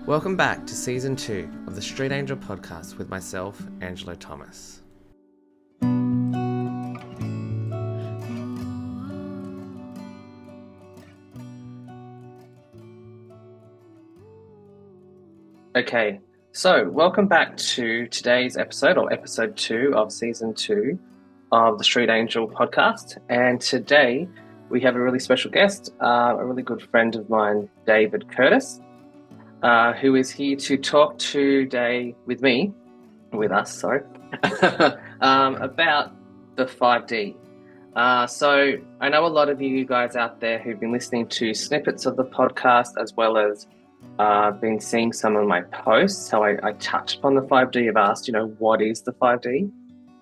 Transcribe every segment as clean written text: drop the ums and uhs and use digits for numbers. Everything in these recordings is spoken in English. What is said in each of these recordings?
Welcome back to Season 2 of the Street Angel podcast with myself, Angelo Thomas. Okay, so welcome back to today's episode, or episode 2 of Season 2 of the Street Angel podcast. And today we have a really special guest, a really good friend of mine, David Curtis, who is here to talk today with us, about the 5D. So I know a lot of you guys out there who've been listening to snippets of the podcast, as well as been seeing some of my posts, how I touched upon the 5D. I've asked, what is the 5D?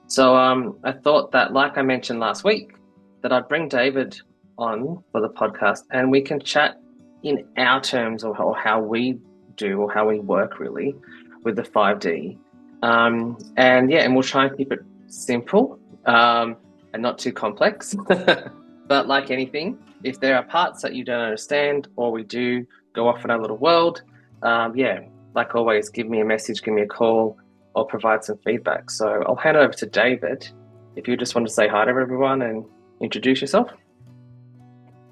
So I thought that, like I mentioned last week, that I'd bring David on for the podcast and we can chat in our terms, or how we do, or how we work really with the 5D. And we'll try and keep it simple and not too complex. But like anything, if there are parts that you don't understand, or we do go off in our little world, like always, give me a message, give me a call, or provide some feedback. So I'll hand it over to David. If you just want to say hi to everyone and introduce yourself.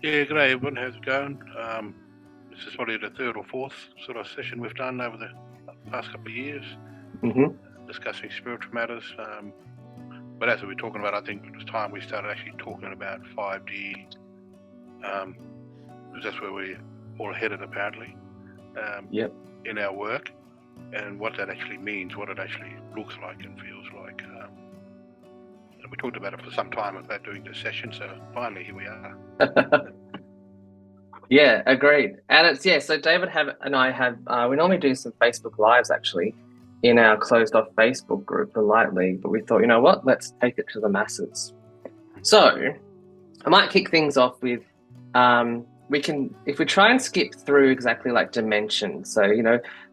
Yeah, g'day everyone, how's it going? This is probably the third or fourth sort of session we've done over the past couple of years, discussing spiritual matters. But as we were talking about, I think it was time we started actually talking about 5D, because that's where we're all headed apparently, in our work, and what that actually means, what it actually looks like and feels like. And we talked about it for some time about doing this session, so finally here we are. Yeah, agreed. And so David and I have, we normally do some Facebook Lives actually in our closed off Facebook group, the Light League, but we thought, let's take it to the masses. So I might kick things off with, if we try and skip through exactly like dimensions. So,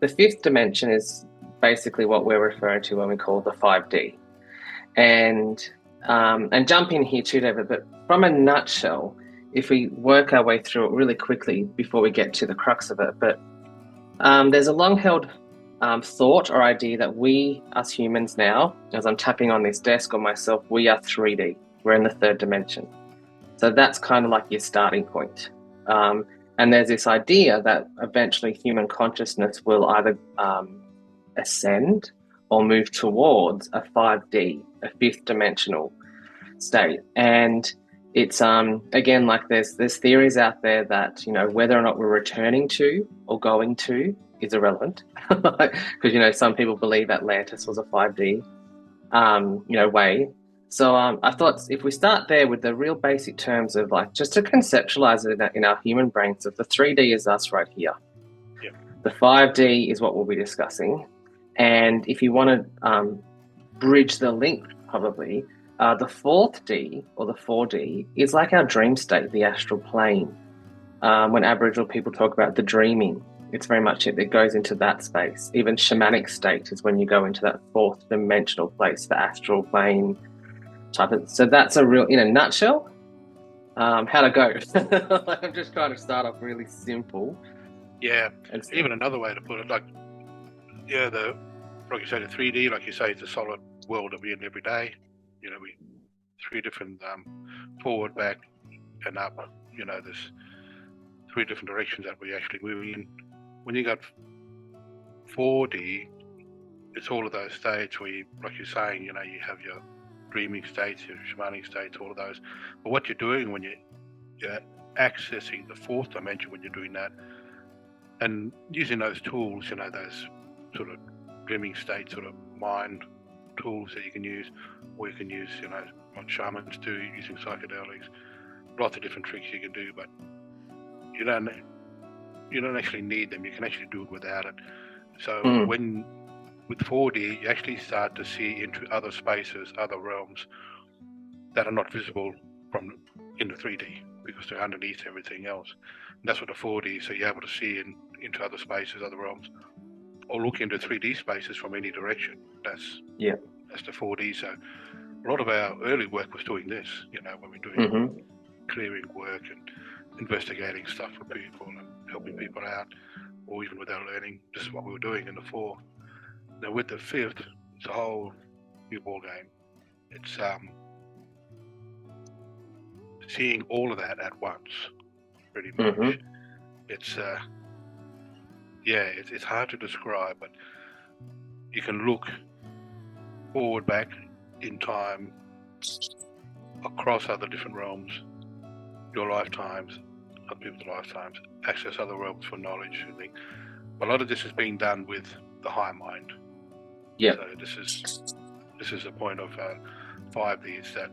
the fifth dimension is basically what we're referring to when we call the 5D. And jump in here too, David, but from a nutshell, if we work our way through it really quickly before we get to the crux of it, but there's a long-held thought or idea that we, us humans now, as I'm tapping on this desk or myself, we are 3D. We're in the third dimension. So that's kind of like your starting point. And there's this idea that eventually human consciousness will either ascend or move towards a 5D, a fifth dimensional state. And it's again, like there's theories out there that whether or not we're returning to or going to is irrelevant, because some people believe Atlantis was a 5D way. So I thought if we start there with the real basic terms of just to conceptualize it in our human brains, of the 3D is us right here. Yeah. The 5D is what we'll be discussing, and if you want to bridge the link, probably. The fourth D, or the 4D, is like our dream state, the astral plane. When Aboriginal people talk about the dreaming, it's very much it goes into that space. Even shamanic state is when you go into that fourth dimensional place, the astral plane type of. So that's a real, in a nutshell, how to go. I'm just trying to start off really simple. Yeah, even another way to put it, like you say, the 3D, like you say, it's a solid world that we're in every day. We three different forward, back, and up. There's three different directions that we actually move in. When you got 4D, it's all of those states where, like you're saying, you have your dreaming states, your shamanic states, all of those. But what you're doing when you're accessing the fourth dimension, when you're doing that, and using those tools, those sort of dreaming state, sort of mind tools that you can use, or you can use, what shamans do, using psychedelics, lots of different tricks you can do, but you don't actually need them. You can actually do it without it. So when with 4D, you actually start to see into other spaces, other realms that are not visible from in the 3D, because they're underneath everything else. And that's what the 4D is. So you're able to see into other spaces, other realms, or look into 3D spaces from any direction. That's the 4D. So a lot of our early work was doing this, when we're doing clearing work and investigating stuff for people and helping people out. or even with our learning. This is what we were doing in the 4. Now with the 5th, it's a whole new ball game. It's seeing all of that at once, pretty much. Mm-hmm. It's it's hard to describe, but you can look forward, back in time, across other different realms, your lifetimes, other people's lifetimes, access other realms for knowledge and things. But a lot of this is being done with the high mind. Yeah. So this is the point of 5D, is that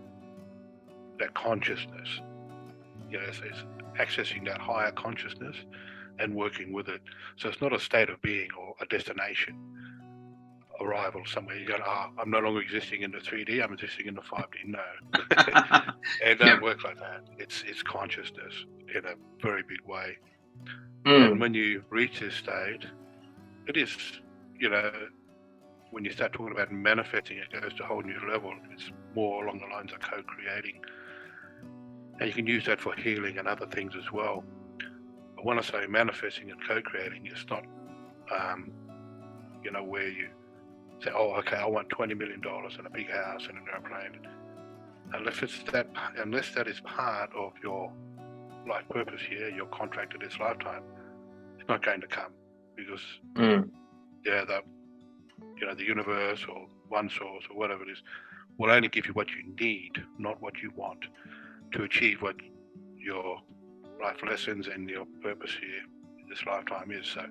consciousness. It's accessing that higher consciousness and working with it. So it's not a state of being or a destination, arrival somewhere. You go, I'm no longer existing in the 3D, I'm existing in the 5D. No. It doesn't work like that. It's consciousness in a very big way. And when you reach this state, it is, when you start talking about manifesting, it goes to a whole new level. It's more along the lines of co-creating. And you can use that for healing and other things as well. But when I say manifesting and co-creating, it's not, where you say, okay, I want $20 million and a big house and an airplane. Unless that is part of your life purpose here, your contract in this lifetime, it's not going to come, because the universe or one source or whatever it is will only give you what you need, not what you want, to achieve what your life lessons and your purpose here in this lifetime is. So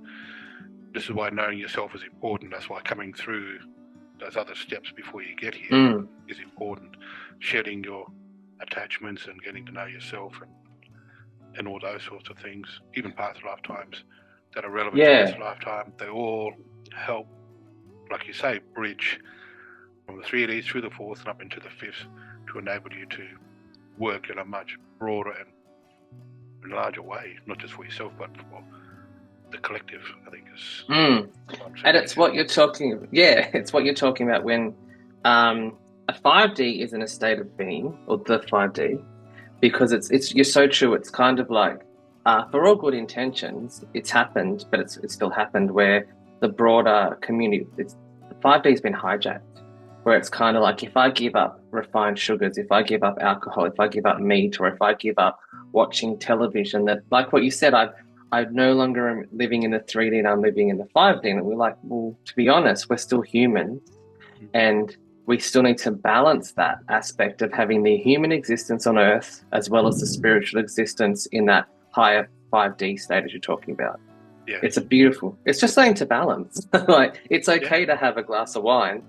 this is why knowing yourself is important. That's why coming through those other steps before you get here is important. Shedding your attachments and getting to know yourself and all those sorts of things, even past lifetimes that are relevant to this lifetime, they all help, like you say, bridge from the 3Ds through the 4th and up into the 5th to enable you to work in a much broader and larger way, not just for yourself, but for the collective, I think is. And it's what you're talking. It's what you're talking about when a 5D is in a state of being, or the 5D, because it's you're so true. It's kind of like for all good intentions, it's happened, but it's still happened where the broader community, the 5D has been hijacked. Where it's kind of like, if I give up refined sugars, if I give up alcohol, if I give up meat, or if I give up watching television, that, like what you said, I no longer am living in the 3D and I'm living in the 5D. And we're like, well, to be honest, we're still humans, and we still need to balance that aspect of having the human existence on Earth as well as the spiritual existence in that higher 5D state as you're talking about. Yeah. It's just something to balance. Like, it's okay to have a glass of wine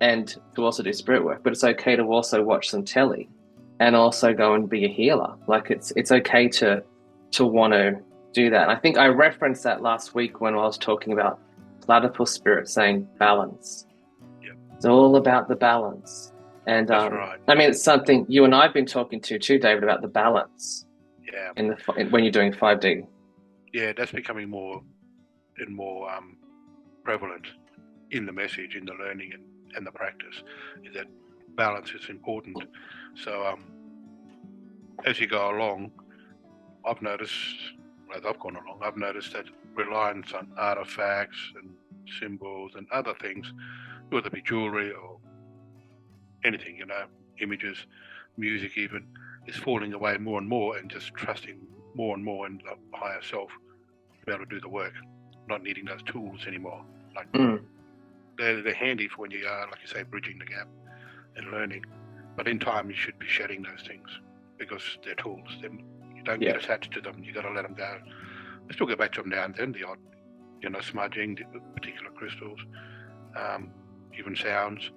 and to also do spirit work, but it's okay to also watch some telly and also go and be a healer. Like, it's okay to want to do that. And I think I referenced that last week when I was talking about platypus spirit saying balance. Yep. It's all about the balance. And that's right. I mean, it's something you and I have been talking to too, David, about the balance. Yeah. When you're doing 5D. Yeah, that's becoming more and more prevalent in the message, in the learning and the practice, is that balance is important. So as you go along, I've noticed, as I've gone along, I've noticed that reliance on artifacts and symbols and other things, whether it be jewelry or anything, images, music even, is falling away more and more, and just trusting more and more in the higher self to be able to do the work, not needing those tools anymore. Like they're handy for when you are, like you say, bridging the gap and learning. But in time, you should be shedding those things because they're tools. You don't get attached to them. You got to let them go. I still go back to them now and then, the odd, smudging, particular crystals, even sounds.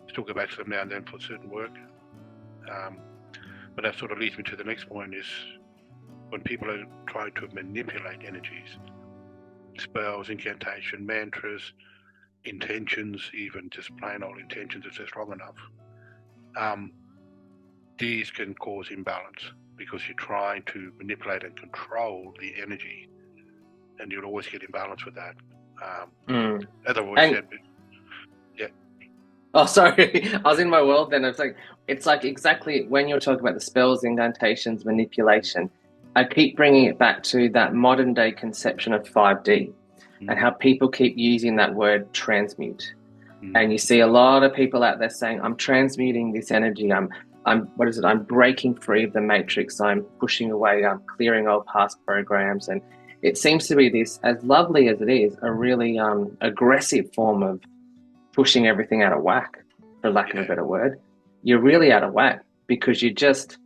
Still go back to them now and then for certain work. But that sort of leads me to the next point, is when people are trying to manipulate energies, spells, incantation, mantras, intentions, even just plain old intentions, if they're strong enough, these can cause imbalance because you're trying to manipulate and control the energy, and you'll always get imbalance with that. As I've always said, Oh, sorry. I was in my world then. It's like exactly when you're talking about the spells, incantations, manipulation, I keep bringing it back to that modern day conception of 5D. and how people keep using that word transmute. Mm. And you see a lot of people out there saying, I'm transmuting this energy. I'm breaking free of the matrix. I'm pushing away. I'm clearing old past programs. And it seems to be this, as lovely as it is, a really aggressive form of pushing everything out of whack, for lack of a better word. You're really out of whack because you're just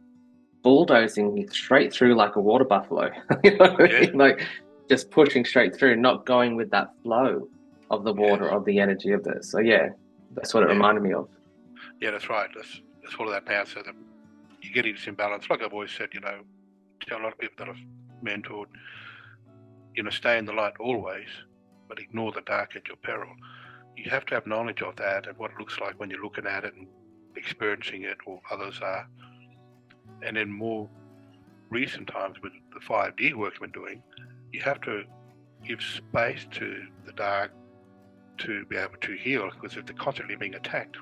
bulldozing straight through like a water buffalo. You know what I mean? Like just pushing straight through, not going with that flow of the water, of the energy of this. So yeah, that's what it reminded me of. Yeah, that's right. That's all of that now. So that you get into this imbalance. Like I've always said, you know, tell a lot of people that I've mentored, you know, stay in the light always, but ignore the dark at your peril. You have to have knowledge of that and what it looks like when you're looking at it and experiencing it, or others are. And in more recent times with the 5D work we're doing, you have to give space to the dark to be able to heal, because if they're constantly being attacked,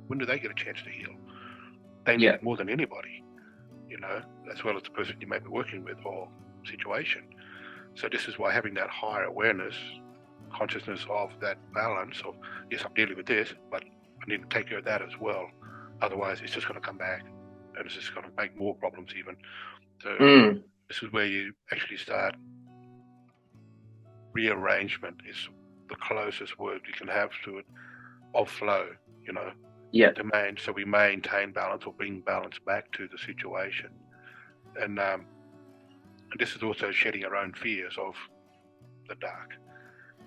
when do they get a chance to heal? They need it more than anybody, you know, as well as the person you may be working with or situation. So this is why having that higher awareness, consciousness of that balance of, yes, I'm dealing with this, but I need to take care of that as well. Otherwise, it's just going to come back and it's just going to make more problems even. So this is where you actually start rearrangement is the closest word you can have to it, of flow, you know. So we maintain balance or bring balance back to the situation. And this is also shedding our own fears of the dark,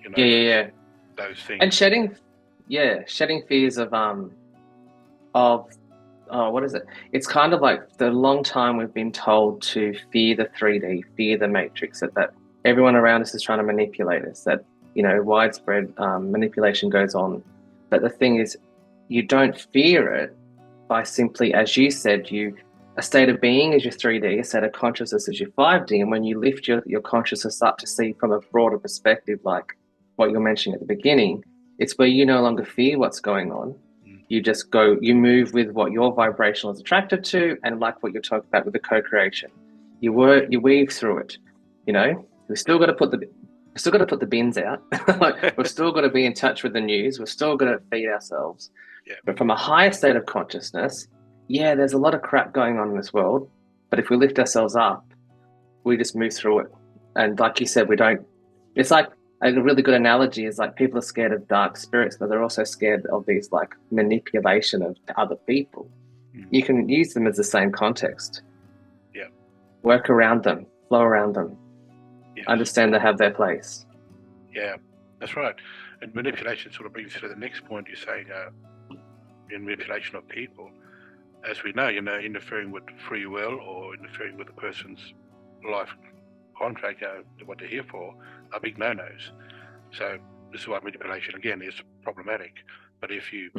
you know. Those things. And shedding fears of what is it? It's kind of like the long time we've been told to fear the 3D, fear the matrix, that everyone around us is trying to manipulate us, that, you know, widespread manipulation goes on. But the thing is, you don't fear it by simply, as you said, a state of being is your 3D, a state of consciousness is your 5D. And when you lift your consciousness up to see from a broader perspective, like what you're mentioning at the beginning, it's where you no longer fear what's going on. You just you move with what your vibration is attracted to, and like what you're talking about with the co-creation. You weave through it, you know. We've still got to put the bins out. Like, we've still got to be in touch with the news. We've still got to feed ourselves. But from a higher state of consciousness, there's a lot of crap going on in this world. But if we lift ourselves up, we just move through it. And like you said, it's like a really good analogy is like people are scared of dark spirits, but they're also scared of these like manipulation of other people. You can use them as the same context. Work around them, flow around them. Understand they have their place. Yeah, that's right. And manipulation sort of brings you to the next point. You're saying in manipulation of people, as we know, you know, interfering with free will or interfering with a person's life contract, you know, what they're here for, are big no-nos. So this is why manipulation, again, is problematic. But if you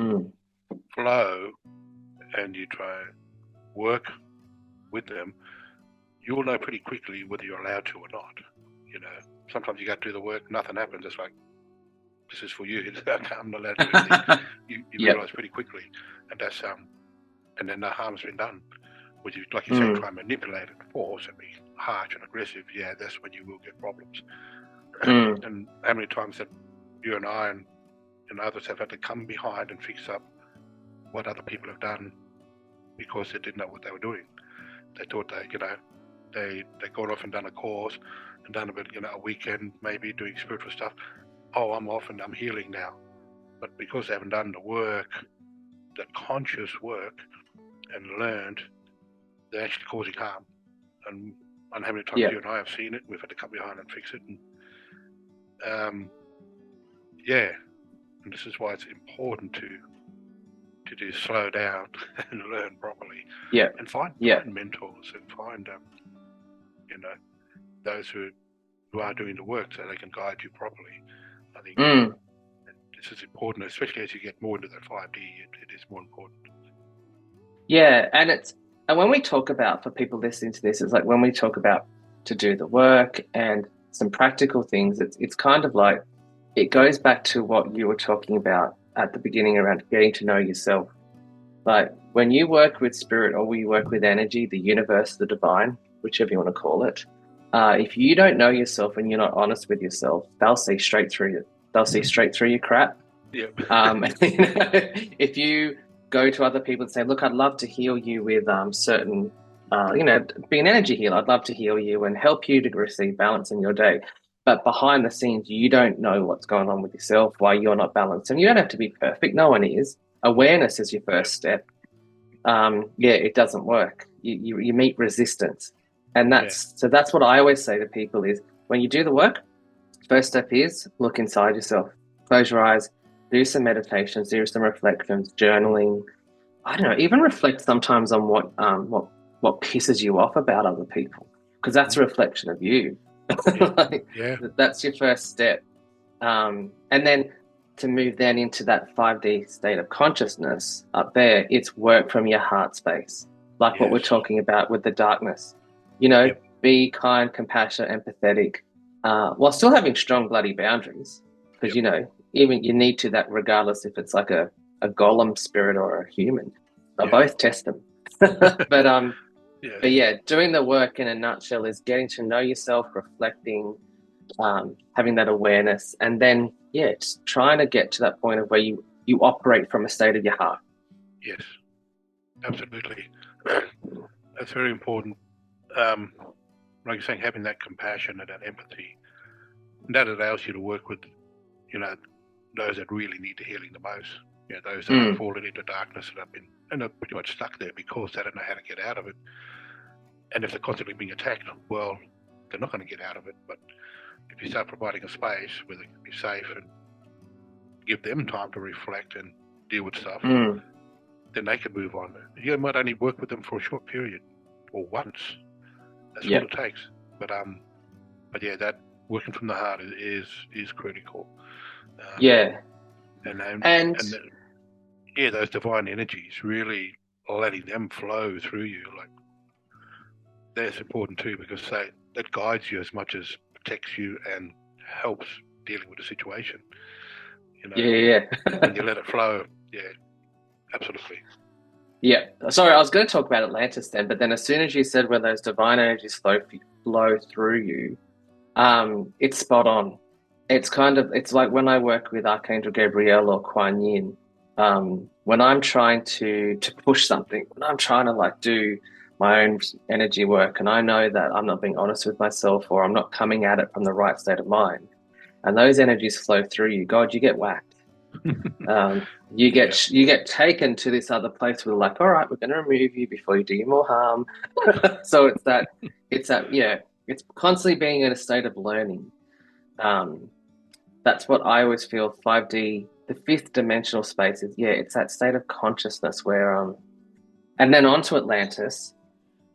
flow and you try work with them, you'll know pretty quickly whether you're allowed to or not. You know, sometimes you go do the work, nothing happens. It's like, this is for you. I'm not allowed to do anything. You realise pretty quickly, and that's and then the harm's been done. Which is, like you say, try and manipulate it, force and be harsh and aggressive. Yeah, that's when you will get problems. And how many times that you and I and others have had to come behind and fix up what other people have done because they didn't know what they were doing. They thought they got off and done a course and done a bit, you know, a weekend maybe doing spiritual stuff. Oh, I'm off and I'm healing now. But because they haven't done the work, the conscious work, and learned, they're actually causing harm. And how many times you and I have seen it, we've had to come behind and fix it. And and this is why it's important to do slow down and learn properly. And find mentors and find you know, those who are doing the work so they can guide you properly. I think this is important, especially as you get more into that 5D. It is more important. And when we talk about, for people listening to this, it's like when we talk about to do the work and some practical things, it's kind of like it goes back to what you were talking about at the beginning around getting to know yourself. Like when you work with spirit or we work with energy, the universe, the divine, whichever you want to call it, If you don't know yourself and you're not honest with yourself, they'll see straight through you. They'll see straight through your crap. Yep. If you go to other people and say, "Look, I'd love to heal you with certain, be an energy healer. I'd love to heal you and help you to receive balance in your day." But behind the scenes, you don't know what's going on with yourself, why you're not balanced, and you don't have to be perfect. No one is. Awareness is your first step. Yeah, it doesn't work. You meet resistance, and Yeah. that's what I always say to people is when you do the work, first step is look inside yourself, close your eyes, do some meditations, do some reflections, journaling. I don't know, even reflect sometimes on what pisses you off about other people, because that's a reflection of you. Yeah. Like, Yeah. that's your first step. And then to move then into that 5D state of consciousness up there, it's work from your heart space, like what we're Yes. talking about with the darkness. You know, Yep. be kind, compassionate, empathetic, while still having strong bloody boundaries. Because, Yep. even you need to that regardless if it's like a golem spirit or a human. I Yeah. both test them. But Yes. but yeah, doing the work in a nutshell is getting to know yourself, reflecting, having that awareness, and then yeah, just trying to get to that point of where you operate from a state of your heart. Yes. Absolutely. That's very important. Like you're saying, having that compassion and that empathy, that allows you to work with, those that really need the healing the most. Those that have fallen into darkness and are pretty much stuck there because they don't know how to get out of it. And if they're constantly being attacked, well, they're not going to get out of it. But if you start providing a space where they can be safe and give them time to reflect and deal with stuff, then they can move on. You might only work with them for a short period or once. That's all it takes. But yeah, that working from the heart is critical. And yeah, those divine energies, really letting them flow through you, like that's important too, because that guides you as much as protects you and helps dealing with the situation. When you let it flow, yeah, absolutely. Yeah. Sorry, I was going to talk about Atlantis then, but then as soon as you said when those divine energies flow through you, it's spot on. It's like when I work with Archangel Gabriel or Kuan Yin, when I'm trying to push something, when I'm trying to like do my own energy work, and I know that I'm not being honest with myself or I'm not coming at it from the right state of mind, and those energies flow through you, God, you get whacked. You get taken to this other place where they're like, all right, we're going to remove you before you do you more harm. So it's constantly being in a state of learning. That's what I always feel 5D, the fifth dimensional space is, it's that state of consciousness where, and then onto Atlantis.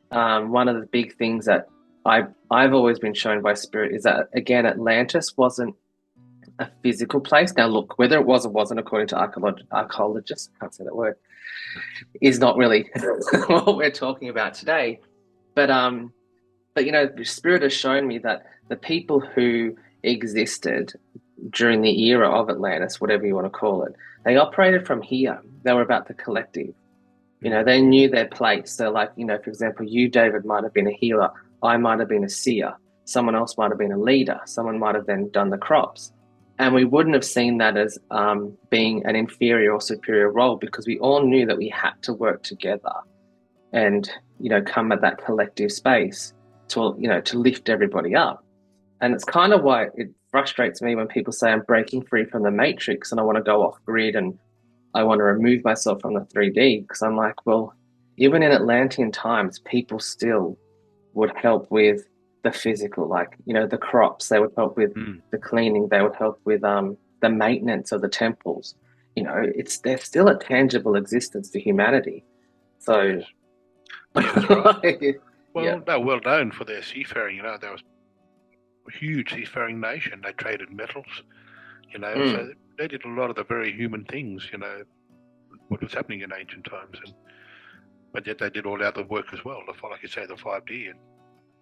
One of the big things that I've always been shown by spirit is that, again, Atlantis wasn't a physical place. Now, look, whether it was or wasn't, according to archaeologists, I can't say that word, is not really what we're talking about today. But the spirit has shown me that the people who existed during the era of Atlantis, whatever you want to call it, they operated from here. They were about the collective. They knew their place. They're like, for example, you, David, might have been a healer. I might have been a seer. Someone else might have been a leader. Someone might have then done the crops. And we wouldn't have seen that as being an inferior or superior role, because we all knew that we had to work together and, come at that collective space to lift everybody up. And it's kind of why it frustrates me when people say I'm breaking free from the matrix and I want to go off grid and I want to remove myself from the 3D, because I'm like, well, even in Atlantean times, people still would help with the physical, like, the crops, they would help with the cleaning, they would help with the maintenance of the temples. They're still a tangible existence to humanity. So yes. Yeah, that's right. yeah. They're well known for their seafaring. There was a huge seafaring nation. They traded metals. So they did a lot of the very human things. What was happening in ancient times, but yet they did all the other work as well. Like you say, the 5D and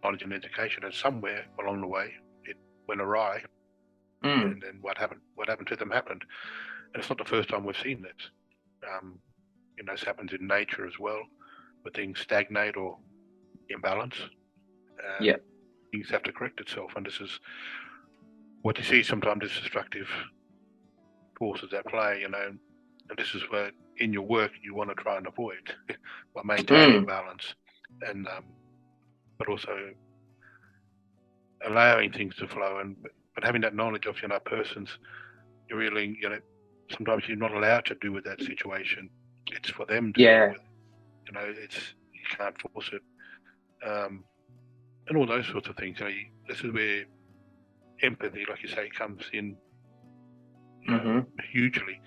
knowledge and education. And somewhere along the way, it went awry. And then what happened to them happened. And it's not the first time we've seen this. This happens in nature as well, where things stagnate or imbalance. things have to correct itself, and this is what you see sometimes is destructive forces at play, and this is where in your work you want to try and avoid by maintaining balance, and but also allowing things to flow, but having that knowledge of persons you're really sometimes you're not allowed to do with that situation. It's for them to deal with. It's you can't force it, and all those sorts of things. This is where empathy, like you say, comes in hugely.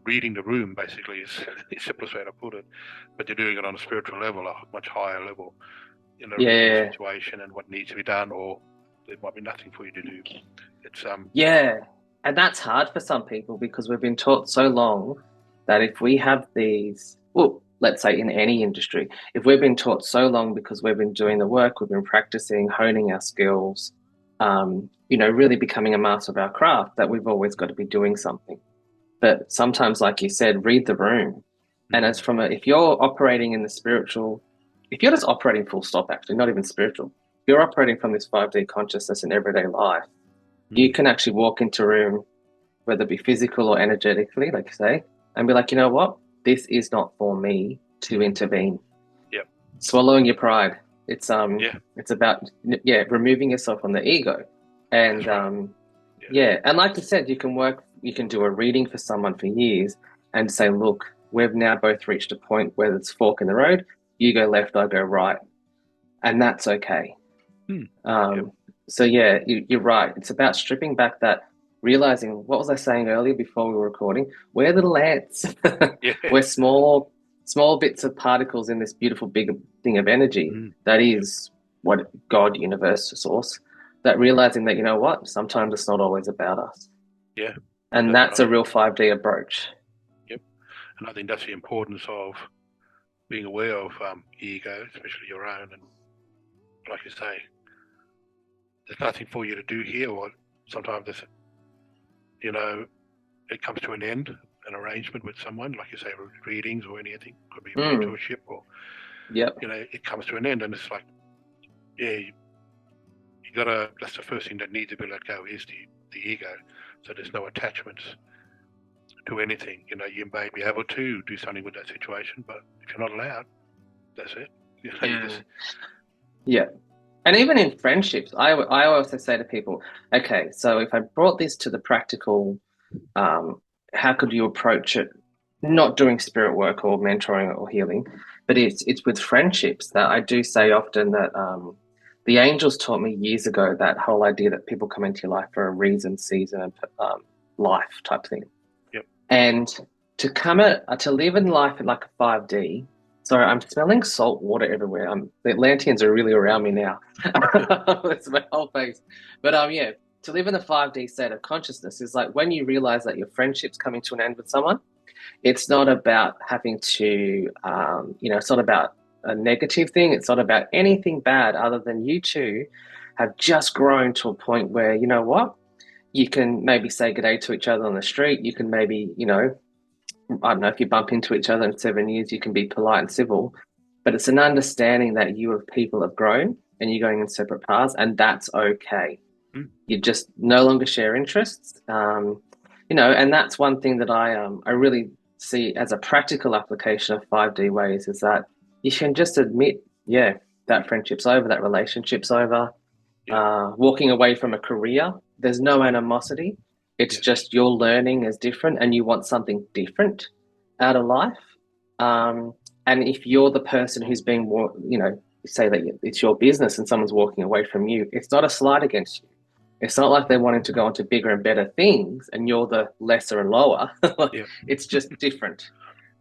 Reading the room basically is the simplest way to put it, but you're doing it on a spiritual level, a much higher level. Reading the situation and what needs to be done, or there might be nothing for you to do. It's and that's hard for some people because we've been taught so long that if we have these, well, let's say in any industry, if we've been taught so long because we've been doing the work, we've been practicing, honing our skills, really becoming a master of our craft, that we've always got to be doing something. But sometimes, like you said, read the room. And as if you're operating in the spiritual, if you're just operating full stop, actually, not even spiritual, you're operating from this 5D consciousness in everyday life, you can actually walk into a room, whether it be physical or energetically, like you say, and be like, you know what? This is not for me to intervene. Yep. Swallowing your pride. It's it's about removing yourself from the ego. And right. And like you said, you can do a reading for someone for years and say, look, we've now both reached a point where it's fork in the road. You go left, I go right. And that's okay. So you're right. It's about stripping back that, realizing, what was I saying earlier before we were recording? We're little ants. We're small bits of particles in this beautiful big thing of energy that is what God, universe, source. That realizing that, you know what, sometimes it's not always about us. Yeah. And that's a real 5D approach. Yep. And I think that's the importance of being aware of ego, especially your own. And like you say, there's nothing for you to do here, or sometimes there's, it comes to an end, an arrangement with someone, like you say, readings or anything, could be mentorship, or it comes to an end, and it's like, you gotta. That's the first thing that needs to be let go, is the ego. So there's no attachments to anything. You may be able to do something with that situation, but if you're not allowed, that's it. And even in friendships, I also say to people, okay, so if I brought this to the practical, how could you approach it? Not doing spirit work or mentoring or healing, but it's with friendships that I do say often that the angels taught me years ago that whole idea that people come into your life for a reason, season, and life type thing. Yep. And to live in life in like a 5D. Sorry, I'm smelling salt water everywhere. The Atlanteans are really around me now. That's my whole face. But to live in the 5D state of consciousness is like when you realize that your friendship's coming to an end with someone. It's not about having to, it's not about a negative thing. It's not about anything bad other than you two have just grown to a point where, you know what, you can maybe say good day to each other on the street. You can maybe, I don't know, if you bump into each other in 7 years, you can be polite and civil, but it's an understanding that you of people have grown and you're going in separate paths, and that's okay. You just no longer share interests, and that's one thing that I really see as a practical application of 5D ways, is that you can just admit, that friendship's over, that relationship's over, walking away from a career, there's no animosity. It's just your learning is different and you want something different out of life. And if you're the person who's being, say that it's your business and someone's walking away from you, it's not a slight against you. It's not like they're wanting to go into bigger and better things and you're the lesser and lower. It's just different.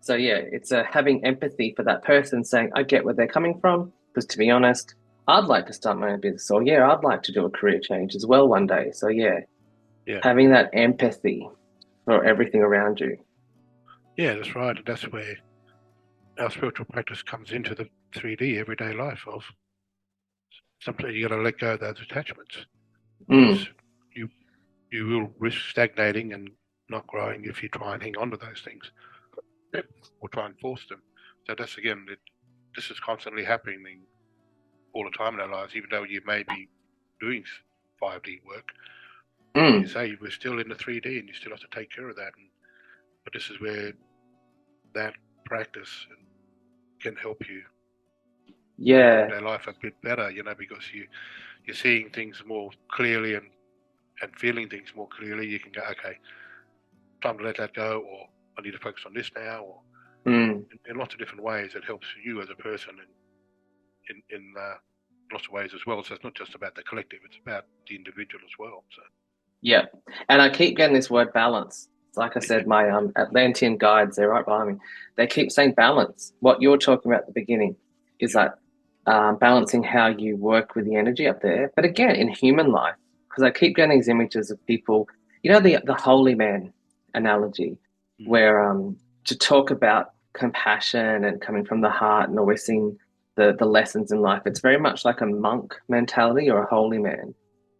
So, it's having empathy for that person, saying, I get where they're coming from. Because to be honest, I'd like to start my own business, or I'd like to do a career change as well one day. So, having that empathy for everything around you. Yeah, that's right. That's where our spiritual practice comes into the 3D everyday life of. Sometimes you got to let go of those attachments. You will risk stagnating and not growing if you try and hang on to those things or try and force them. So that's, again, this is constantly happening all the time in our lives, even though you may be doing 5D work. Mm. You say we're still in the 3D, and you still have to take care of that. But this is where that practice can help you Yeah. everyday life a bit better, because you're seeing things more clearly and feeling things more clearly. You can go, okay, time to let that go, or I need to focus on this now, or in lots of different ways. It helps you as a person in lots of ways as well. So it's not just about the collective; it's about the individual as well. So Yeah. And I keep getting this word balance. Like I said, my Atlantean guides, they're right behind me. They keep saying balance. What you're talking about at the beginning is that balancing how you work with the energy up there. But again, in human life, because I keep getting these images of people, the holy man analogy, where to talk about compassion and coming from the heart and always seeing the lessons in life, it's very much like a monk mentality or a holy man.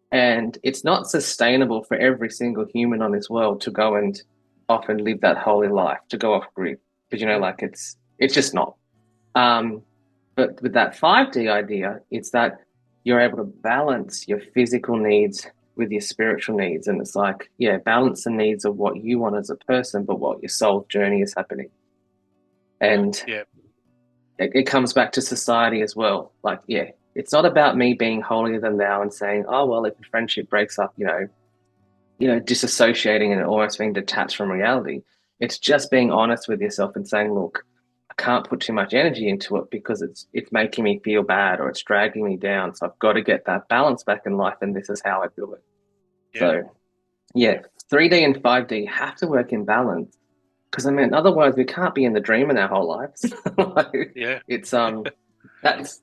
And it's not sustainable for every single human on this world to go and often live that holy life, to go off grid. Because like it's just not. Um, but with that 5D idea, it's that you're able to balance your physical needs with your spiritual needs. And it's like, yeah, balance the needs of what you want as a person, but what your soul journey is happening. And yeah, it comes back to society as well. Like, yeah, it's not about me being holier than thou and saying, oh, well, if a friendship breaks up, disassociating and almost being detached from reality. It's just being honest with yourself and saying, look, I can't put too much energy into it because it's making me feel bad or it's dragging me down. So I've got to get that balance back in life, and this is how I do it. yeah, So yeah, 3D and 5D have to work in balance because I mean, otherwise we can't be in the dream in our whole lives. Like, yeah, it's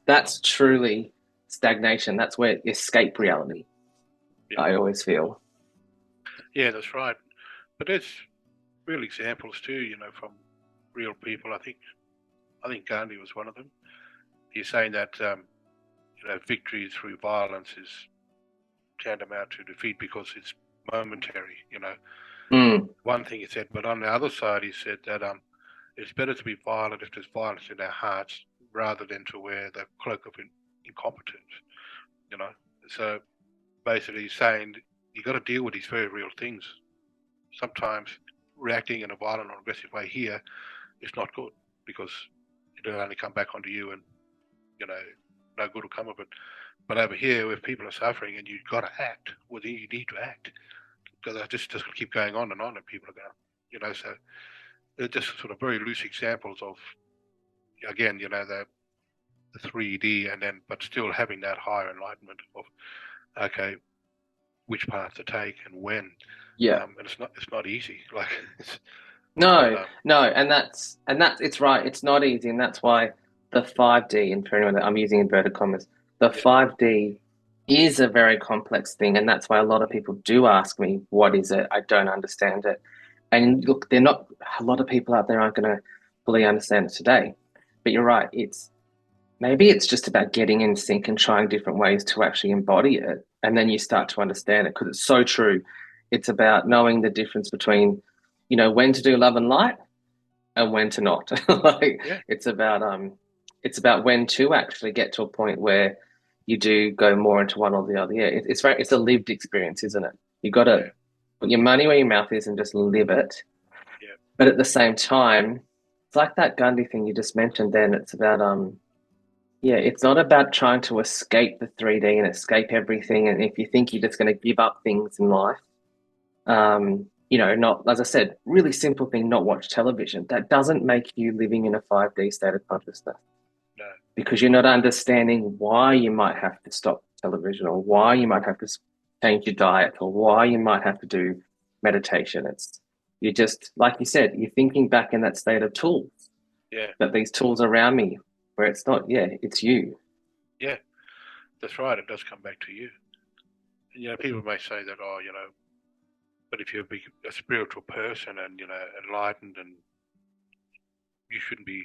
that's truly stagnation. That's where escape reality. yeah. I always feel. Yeah, that's right. But there's real examples too, from real people. I think Gandhi was one of them. He's saying that victory through violence is tantamount to defeat because it's momentary. One thing he said, but on the other side, he said that it's better to be violent if there's violence in our hearts rather than to wear the cloak of incompetence. So basically, he's saying you got to deal with these very real things. Sometimes reacting in a violent or aggressive way here is not good because it'll only come back onto you, and no good will come of it. But over here, if people are suffering and you've got to act, well, then you need to act because it just doesn't keep going on, and people are going, So they're just sort of very loose examples of, again, the 3D, and then but still having that higher enlightenment of, okay, which path to take and when. Yeah. And it's not easy. Like No, no, and that's it's right. It's not easy, and that's why the 5D, and for anyone that I'm using inverted commas, the yeah, 5D is a very complex thing, and that's why a lot of people do ask me, "What is it? I don't understand it." And look, they're not a lot of people out there aren't going to fully understand it today. But you're right. Maybe it's just about getting in sync and trying different ways to actually embody it, and then you start to understand it because it's so true. It's about knowing the difference between when to do love and light and when to not. Like yeah, it's about when to actually get to a point where you do go more into one or the other. Yeah, it's a lived experience, isn't it? You got yeah, to put your money where your mouth is and just live it. yeah, But at the same time, it's like that Gandhi thing you just mentioned. Then it's about yeah, it's not about trying to escape the 3D and escape everything. And if you think you're just going to give up things in life, not, as I said, really simple thing, not watch television. That doesn't make you living in a 5D state of consciousness no, because you're not understanding why you might have to stop television or why you might have to change your diet or why you might have to do meditation. You just, like you said, you're thinking back in that state of tools, yeah, but these tools around me where it's not, yeah, it's you. yeah. That's right. It does come back to you. And, people may say that, but if you're a spiritual person and enlightened, and you shouldn't be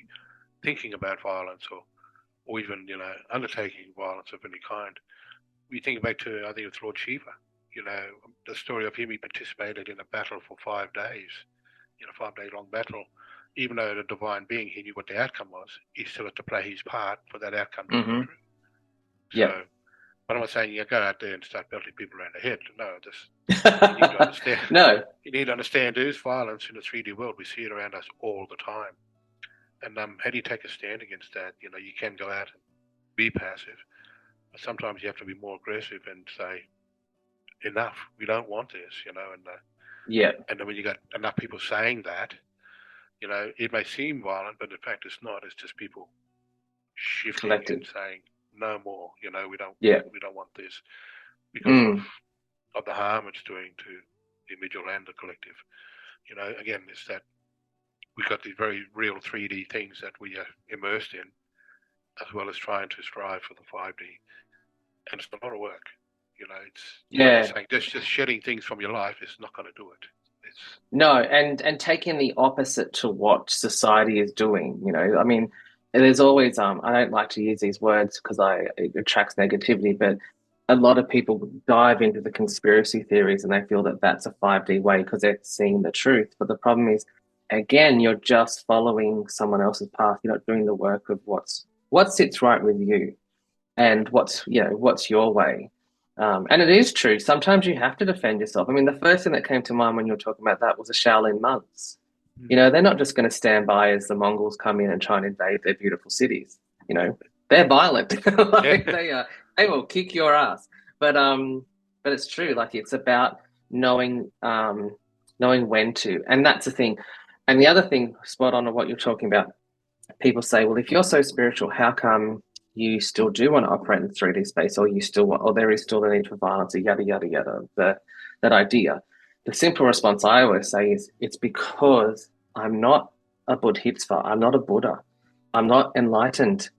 thinking about violence or even undertaking violence of any kind. We think back to, I think it's Lord Shiva. The story of him. He participated in a battle for 5 days, 5 day long battle. Even though the divine being, he knew what the outcome was. He still had to play his part for that outcome to be Mm-hmm. true. Yeah. So, but I'm not saying you go out there and start belting people around the head. No, just you need to understand. No. You need to understand there is violence in the 3D world. We see it around us all the time. And how do you take a stand against that? You can go out and be passive, but sometimes you have to be more aggressive and say, enough, we don't want this, Yeah. and then when you got enough people saying that, it may seem violent, but in fact it's not. It's just people shifting and Collective. saying, no more, Yeah. we don't want this because Mm. of the harm it's doing to the individual and the collective. Again, it's that we've got these very real 3D things that we are immersed in, as well as trying to strive for the 5D. And it's a lot of work. It's like you're Yeah. saying, just shedding things from your life is not going to do it. It's No, and taking the opposite to what society is doing, I mean, there's always I don't like to use these words because I it attracts negativity, but a lot of people dive into the conspiracy theories and they feel that that's a 5D way because they're seeing the truth. But the problem is, again, you're just following someone else's path. You're not doing the work of what sits right with you and what's your way. And it is true. Sometimes you have to defend yourself. I mean, the first thing that came to mind when you were talking about that was the Shaolin monks. They're not just going to stand by as the Mongols come in and try and invade their beautiful cities. They're violent. Like, yeah, they will kick your ass. But it's true. Like, it's about knowing when to, and that's the thing. And the other thing, spot on of what you're talking about, people say, well, if you're so spiritual, how come you still do want to operate in 3D space, or you still want, or there is still the need for violence, or yada yada yada. That idea. The simple response I always say is, it's because I'm not a Bodhisattva. I'm not a Buddha. I'm not enlightened.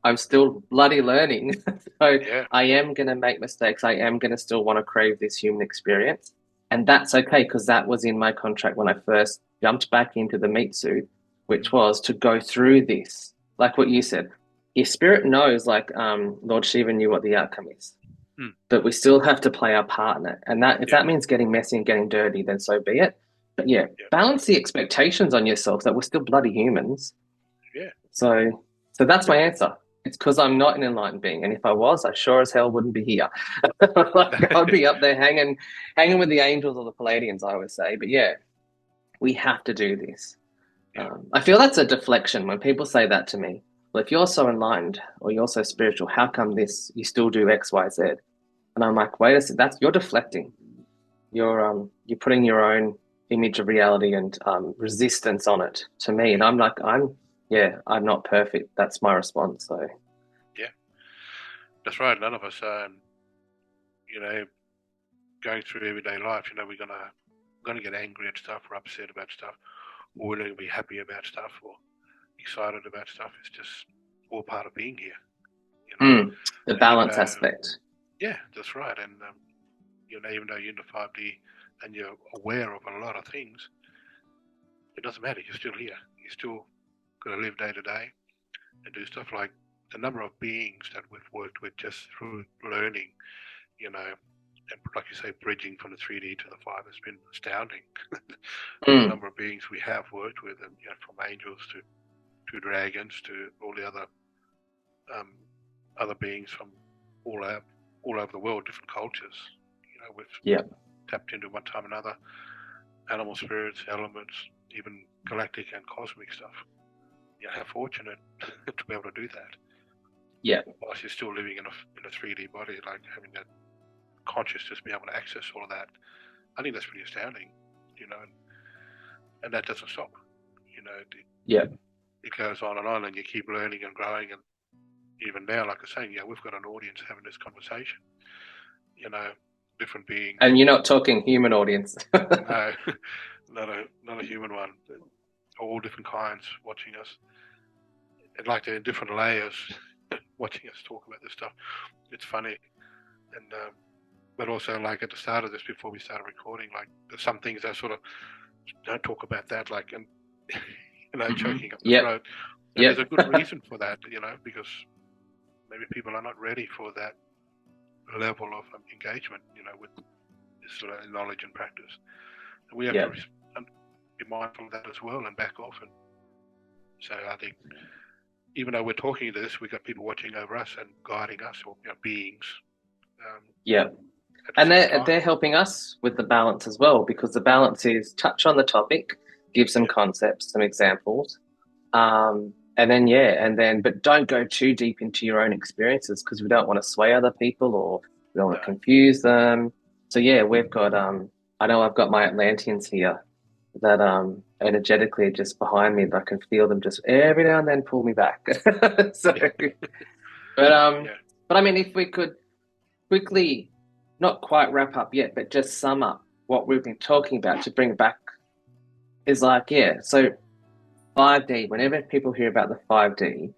I'm still bloody learning. So yeah, I am going to make mistakes. I am going to still want to crave this human experience. And that's okay because that was in my contract when I first jumped back into the meat suit, which was to go through this. Like what you said, your spirit knows, like Lord Shiva knew what the outcome is, mm, but we still have to play our part in it. And that if yeah, that means getting messy and getting dirty, then so be it. But yeah, yeah, balance the expectations on yourself that we're still bloody humans. yeah, So that's my yeah. answer. It's because I'm not an enlightened being, and if I was, I sure as hell wouldn't be here. Like I'd be up there hanging with the angels or the Palladians, I would say. But yeah, we have to do this. yeah. I feel that's a deflection when people say that to me. Well, if you're so enlightened or you're so spiritual, how come this you still do X, Y, Z? And I'm like, wait a second, that's you're deflecting. You're putting your own image of reality and resistance on it to me. And I'm like, I'm not perfect. That's my response. So Yeah, that's right. None of us are, going through everyday life. We're gonna get angry at stuff, or upset about stuff, or we're gonna be happy about stuff, or excited about stuff. It's just all part of being here. You know, the and even balance though, aspect. yeah, that's right. And even though you're in the 5D and you're aware of a lot of things, it doesn't matter. You're still here. You're still gonna live day to day and do stuff like the number of beings that we've worked with just through learning, and like you say, bridging from the 3D to the 5 has been astounding. The Mm, number of beings we have worked with, and from angels to dragons to all the um, other beings from all over, all over the world, different cultures. We've yeah, tapped into one time or another, animal spirits, elements, even galactic and cosmic stuff. How fortunate to be able to do that. yeah, Whilst you're still living in a 3D body, like having that consciousness, be able to access all of that. I think that's pretty astounding, and that doesn't stop. yeah. It goes on, and you keep learning and growing. And even now, like I say, we've got an audience having this conversation. Different beings. And you're not talking human audience. No, not a human one. All different kinds watching us, and like they're in different layers, watching us talk about this stuff. It's funny, and but also like at the start of this, before we started recording, like there's some things I sort of don't talk about that, like, and choking up the Yep, throat. And there's yep. a good reason for that, because maybe people are not ready for that level of engagement, with this sort of knowledge and practice. And we have to Yep. be mindful of that as well and back off. And so I think, even though we're talking this, we've got people watching over us and guiding us, or beings Yeah. at the And same they're time. they're helping us with the balance as well, because the balance is touch on the topic, give some Yeah, concepts, some examples, and then but don't go too deep into your own experiences, because we don't want to sway other people, or we don't want no, to confuse them. So yeah, we've got I know I've got my Atlanteans here that energetically just behind me, that I can feel them just every now and then pull me back. So, yeah, but yeah, I mean, if we could quickly, not quite wrap up yet, but just sum up what we've been talking about to bring back is like, yeah, so 5D, whenever people hear about the 5D,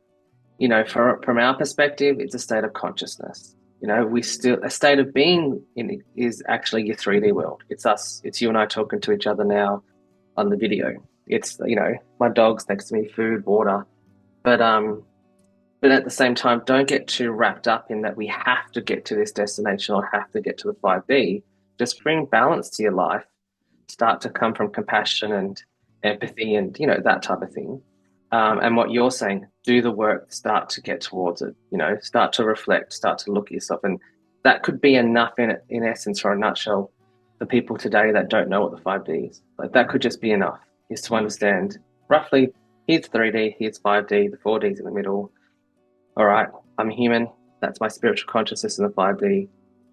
from our perspective, it's a state of consciousness. We still, a state of being in is actually your 3D world. It's us, it's you and I talking to each other now on the video. It's, my dog's next to me, food, water. But but at the same time, don't get too wrapped up in that we have to get to this destination or have to get to the 5D. Just bring balance to your life. Start to come from compassion and empathy and, that type of thing. And what you're saying, do the work, start to get towards it, start to reflect, start to look at yourself. And that could be enough in essence, or a nutshell, for people today that don't know what the 5D is. Like, that could just be enough, is to understand roughly, here's 3D, here's 5D, the 4D's in the middle. All right, I'm human. That's my spiritual consciousness in the 5D.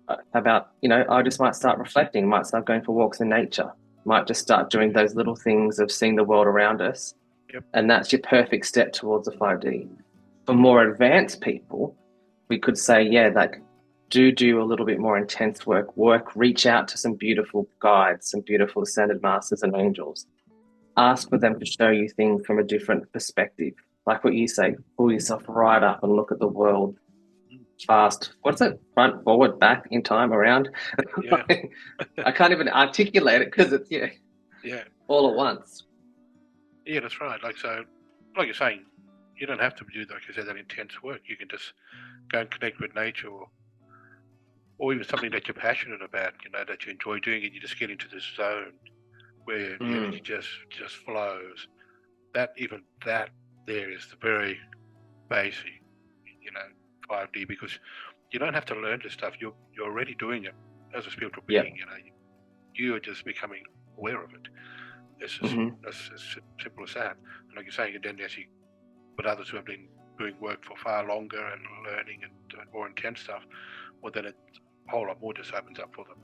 How about, I just might start reflecting, might start going for walks in nature, might just start doing those little things of seeing the world around us. yep, And that's your perfect step towards the 5D. For more advanced people, we could say, yeah, like, do a little bit more intense reach out to some beautiful guides, some beautiful ascended masters and angels. Ask for them to show you things from a different perspective. Like what you say, pull yourself right up and look at the world fast. What's it? Front, forward, back, in time, around. yeah, I can't even articulate it because it's yeah, all at once. yeah. That's right. Like you're saying, you don't have to do, like you said, that intense work. You can just go and connect with nature, or even something that you're passionate about. That you enjoy doing, and you just get into this zone where the energy just flows. That there is the very basic, you know, 5D, because you don't have to learn this stuff. You're already doing it as a spiritual Yeah. being. You are just becoming aware of it. It's as, Mm-hmm. as simple as that. And like you're saying, and then actually, with others who have been doing work for far longer and learning and doing more intense stuff, well, then a whole lot more just opens up for them.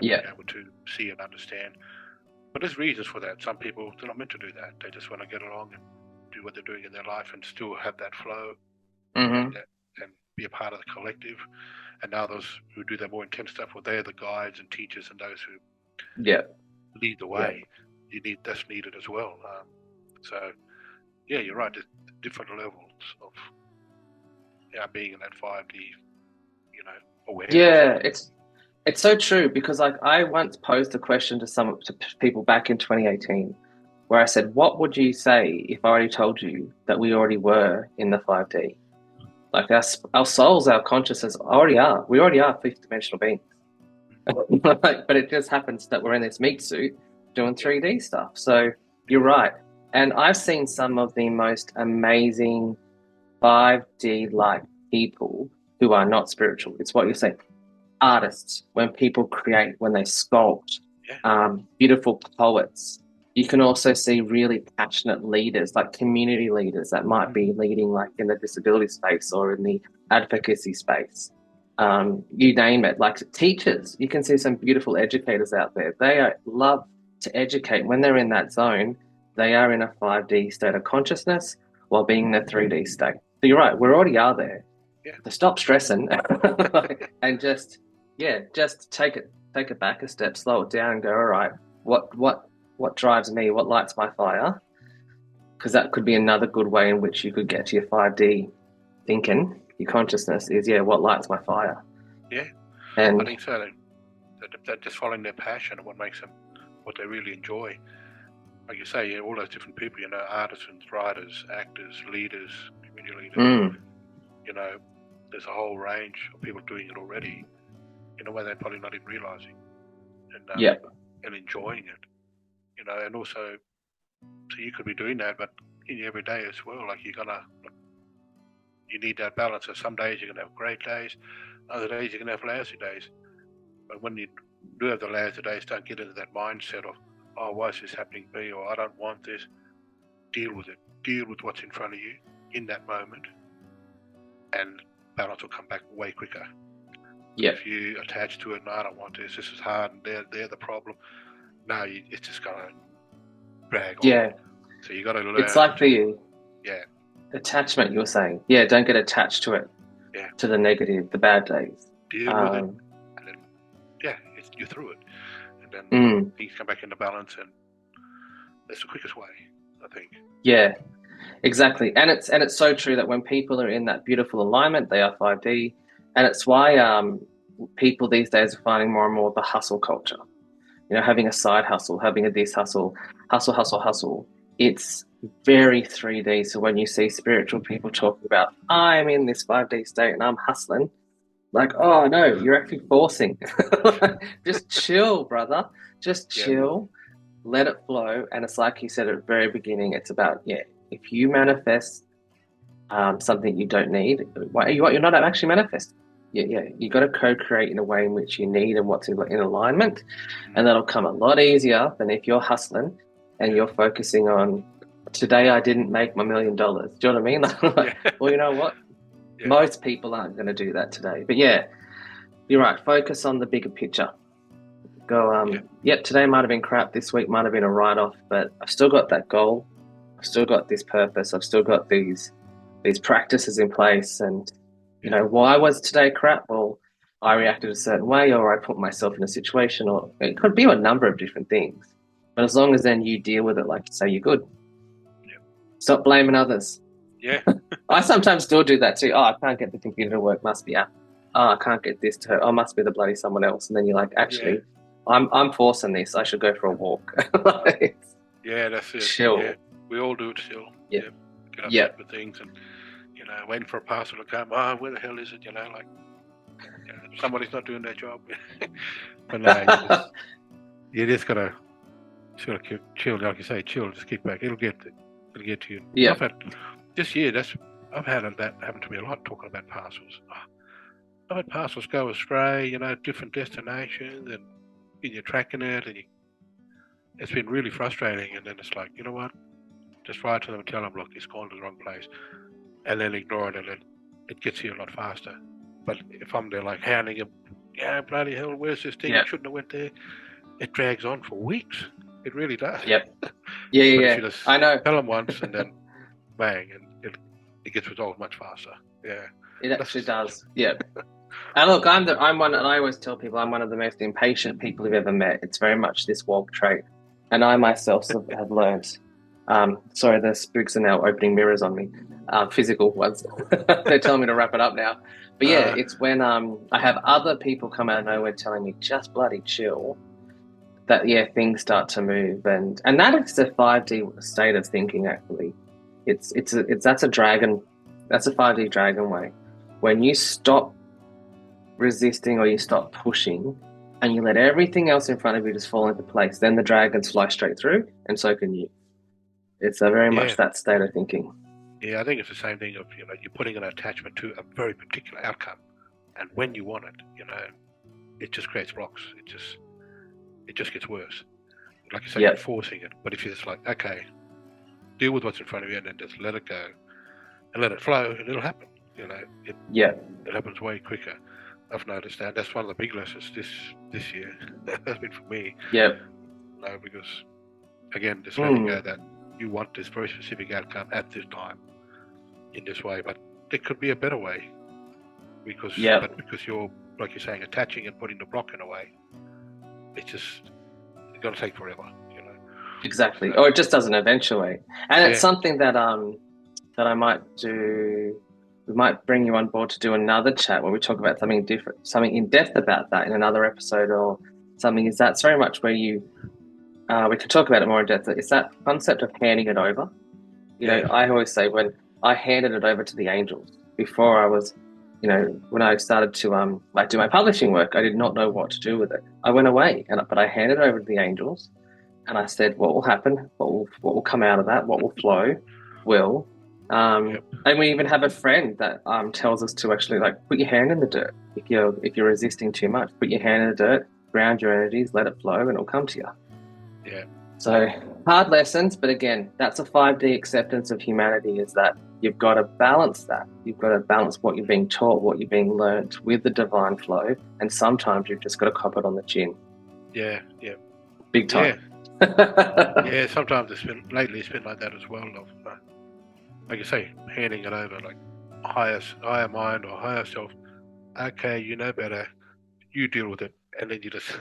Yeah. Being able to see and understand. But there's reasons for that. Some people, they're not meant to do that. They just want to get along and do what they're doing in their life and still have that flow Mm-hmm. and be a part of the collective. And now those who do that more intense stuff, well, they're the guides and teachers and those who Yeah. lead the way. That's needed as well. So, yeah, you're right. There's different levels of being in that 5D, awareness. Yeah, it's so true, because like I once posed a question to people back in 2018, where I said, "What would you say if I already told you that we already were in the 5D? Like our souls, our consciousness already are. We already are fifth dimensional beings. But it just happens that we're in this meat suit doing 3D stuff." So you're right. And I've seen some of the most amazing 5D like people who are not spiritual. It's what you say, artists, when people create, when they sculpt, beautiful poets. You can also see really passionate leaders, like community leaders that might be leading like in the disability space or in the advocacy space. You name it, like teachers. You can see some beautiful educators out there. Love to educate. When they're in that zone, they are in a 5D state of consciousness while being in a 3D state. So you're right, we already are there. Yeah. To stop stressing and just take it back a step, slow it down and go, all right, what drives me, what lights my fire? Because that could be another good way in which you could get to your 5D thinking. Your consciousness is, what lights my fire? Yeah, And I think so. They're just following their passion and what makes them, what they really enjoy. Like you say, all those different people, artisans, writers, actors, leaders, community leaders, there's a whole range of people doing it already in a way they're probably not even realizing, and enjoying it, and also, so you could be doing that, but in your everyday as well, like you're gonna you need that balance. So some days you're going to have great days, other days you're going to have lousy days. But when you do have the lousy days, don't get into that mindset of, oh, why is this happening to me, or I don't want this. Deal with it. Deal with what's in front of you in that moment, and balance will come back way quicker. Yeah. If you attach to it, no, I don't want this is hard, and they're the problem. No, it's just going to drag on. Yeah. So you got to learn. It's like the yeah attachment you're saying. Yeah, don't get attached to it. Yeah. To the negative, the bad days. Deal with it, and then you're through it, and then things come back into balance, and that's the quickest way, I think. Yeah, exactly. And it's so true that when people are in that beautiful alignment, they are 5D, and it's why people these days are finding more and more the hustle culture. You know, having a side hustle, having a this hustle. It's very 3D. So when you see spiritual people talking about, I'm in this 5D state and I'm hustling, like, oh no, you're actually forcing. Just chill, brother. Just chill. Let it flow. And it's like you said at the very beginning, it's about, if you manifest something you don't need, you're not actually manifesting. You got to co-create in a way in which you need and what's in alignment, and that'll come a lot easier than if you're hustling and you're focusing on, today I didn't make my $1 million. Do you know what I mean? Well, you know what? Most people aren't going to do that today. But yeah, you're right. Focus on the bigger picture. Go, today might have been crap. This week might have been a write-off, but I've still got that goal. I've still got this purpose. I've still got these practices in place. And, you know, why was today crap? Well, I reacted a certain way, or I put myself in a situation, or it could be a number of different things. But as long as then you deal with it like you say, you're good. Stop blaming others. Yeah. I sometimes still do that too. Oh, I can't get the computer to work. Must be Apple. Oh, I can't get this to. Oh, must be the bloody someone else. And then you're like, actually, I'm forcing this. I should go for a walk. That's it. Chill. Yeah. We all do it still. Yeah. Get upset with things, and waiting for a parcel to come. Oh, where the hell is it? Somebody's not doing their job. But no, you just gotta chill, like you say, chill. Just kick back. It'll get to you. Yeah. I've had that happen to me a lot, talking about parcels. I've had parcels go astray, different destinations, and you're tracking it, and it's been really frustrating. And then it's like, you know what? Just write to them and tell them, look, it's gone to the wrong place, and then ignore it, and then it gets here a lot faster. But if I'm there like hounding them, bloody hell, where's this thing? I shouldn't have went there. It drags on for weeks. It really does. Yep. I know. Tell them once, and then bang, and it gets resolved much faster. Yeah. It actually does. Yeah. And look, I'm one, and I always tell people I'm one of the most impatient people you've ever met. It's very much this walk trait, and I myself have learned. Sorry, the spooks are now opening mirrors on me. Physical ones. They're telling me to wrap it up now. But yeah, it's when I have other people come out of nowhere telling me just bloody chill, that things start to move, and that is a 5D state of thinking. Actually, that's a dragon. That's a 5D dragon way. When you stop resisting or you stop pushing, and you let everything else in front of you just fall into place, then the dragons fly straight through, and so can you. It's very much that state of thinking. Yeah, I think it's the same thing of, you're putting an attachment to a very particular outcome, and when you want it, it just creates blocks. It just gets worse. Like you say, you're forcing it. But if you're just like, okay, deal with what's in front of you, and then just let it go and let it flow, and it'll happen. It happens way quicker. I've noticed that. That's one of the big lessons this year. That's been for me. Yeah. Because again, just letting go that you want this very specific outcome at this time in this way, but there could be a better way, because you're, like you're saying, attaching and putting the block in a way. It's going to take forever. Exactly. Or it just doesn't eventuate. And it's something that I might do. We might bring you on board to do another chat where we talk about something different, something in depth about that in another episode, or something. That's very much where you. We could talk about it more in depth. It's that concept of handing it over. I always say, when I handed it over to the angels before I was, when I started to do my publishing work, I did not know what to do with it. I went away, but I handed it over to the angels, and I said, what will happen? What will come out of that? What will flow? And we even have a friend that tells us to actually like put your hand in the dirt if you're resisting too much. Put your hand in the dirt, ground your energies, let it flow, and it'll come to you. Yeah. So hard lessons, but again, that's a 5D acceptance of humanity, is that you've got to balance that. You've got to balance what you're being taught, what you're being learnt with the divine flow, and sometimes you've just got to cop it on the chin. Yeah. Big time. Yeah. Sometimes it's been like that as well. Like you say, handing it over, like higher mind or higher self. Okay, you know better. You deal with it, and then you just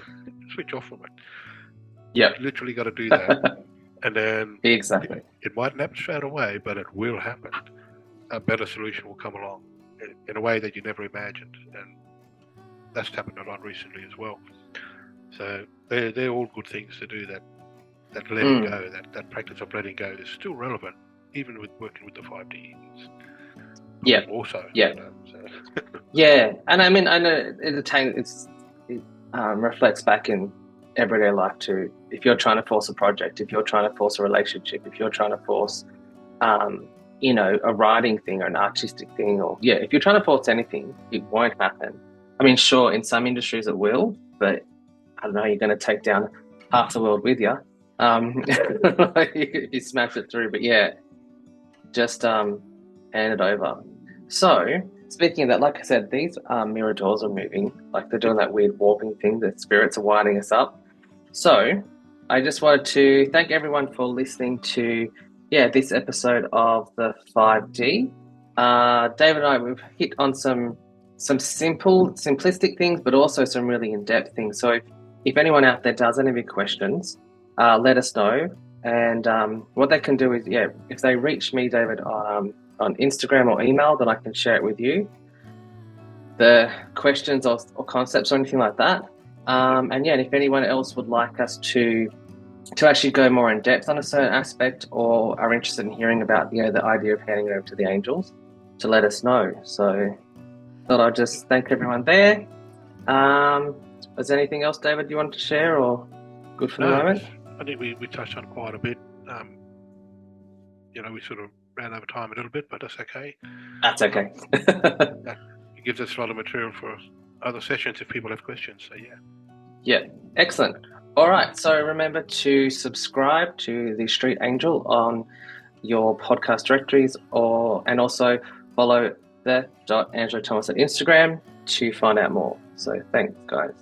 switch off from it. Yeah. You literally got to do that, and then exactly. It mightn't happen straight away, but it will happen. A better solution will come along in a way that you never imagined, and that's happened a lot recently as well. So they're all good things to do. That letting go, that practice of letting go is still relevant, even with working with the 5D. Yeah. Also. Yeah. Yeah, and I mean, I know it reflects back in everyday life too. If you're trying to force a project, if you're trying to force a relationship, if you're trying to force, a writing thing or an artistic thing, or if you're trying to force anything, it won't happen. I mean, sure, in some industries it will, but I don't know, you're going to take down half the world with you. If you smash it through, but just hand it over. So, speaking of that, like I said, these mirror doors are moving, like they're doing that weird warping thing. The spirits are winding us up. So, I just wanted to thank everyone for listening to, this episode of the 5D. David and I, we've hit on some simplistic things, but also some really in-depth things. So, if anyone out there does any of your questions, let us know. And what they can do is, if they reach me, David, on Instagram or email, then I can share it with you, the questions or concepts or anything like that. And if anyone else would like us to actually go more in depth on a certain aspect, or are interested in hearing about the idea of handing it over to the angels, to let us know. So thought I'd just thank everyone there. Is there anything else, David, you wanted to share, or good for the moment? I think we touched on quite a bit. We sort of ran over time a little bit, but that's okay. That's okay. It gives us a lot of material for other sessions if people have questions. So yeah, excellent. All right, so remember to subscribe to the Street Angel on your podcast directories, and also follow the Angelo Thomas at Instagram to find out more. So thanks, guys.